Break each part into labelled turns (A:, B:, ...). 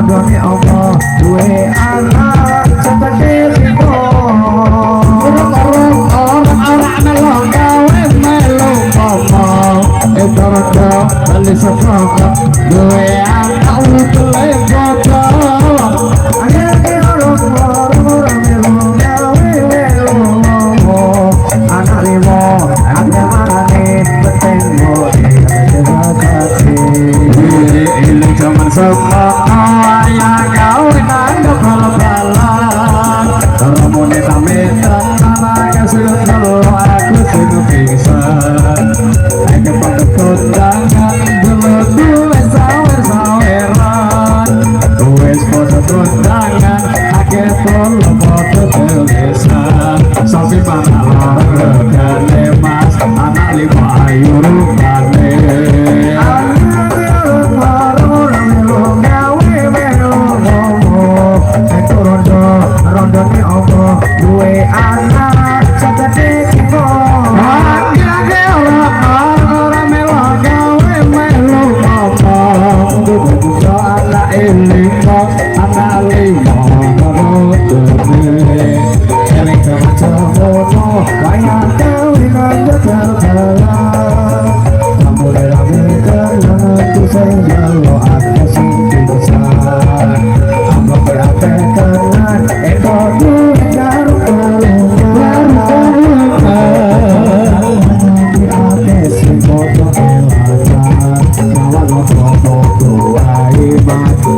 A: rondone apa duwe anak seperti itu orang melo gawe melo apa rondo bali sepaka duwe anak utule foto anak orang melo gawe melo anak limo ada marane betengo ini zaman semua yang kau nanda bal-balan ramune tametan anak sudah kalau aku sudah pingsan aku pada kondangan dulu sawer-saweran wes foto kondangan aku foto tulisan sampai mana orang regane mas anak lima ayu rupane rondone opo duwe anak seperti itu ora melo gawe melo opo kudu anak elingo anak limo rondone eling jaman-jaman wayang dewe nang dalan kamu rame kan aku sayang lo aku sing bisa aku berapa tenan eko duwe karo ate sing foto elan kawan foto wae mati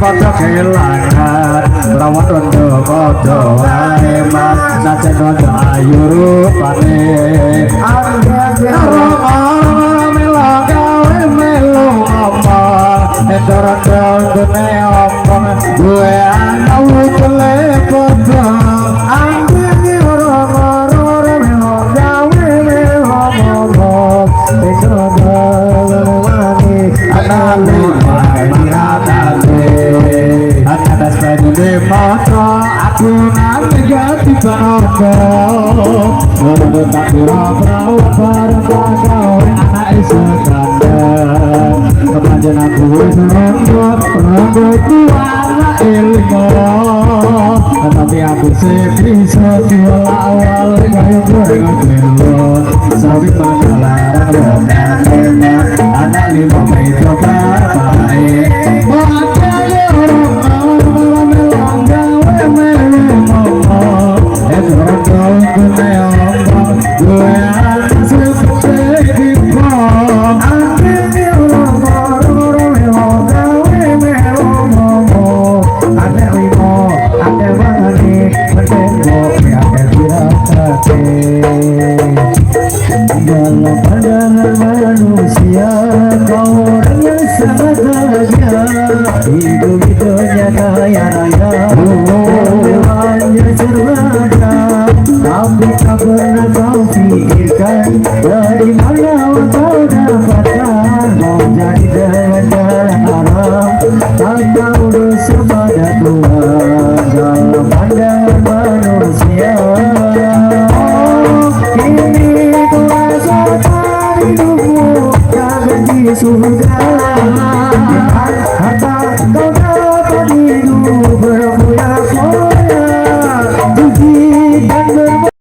A: foto kehilangan rawat rondo foto wae mas najan rondo ayu rupane orang melo gawe melo apa rondo dene apa gue ana utule foto orang melo gawe melo foto aku nanti ganti foto menurut tak pura-pura bareng kau anak sekandar kepanjang aku rondo anak ilmu tapi aku bisa jual awal kayak berengah sabi pangkalan anak lima meter baik dalam pandangan manusia kau orang yang sangat bahagia hidup-hidupnya kaya raya hanya serba ada tapi tak pernah kau pikirkan dari mana kau dapatkan mau jadi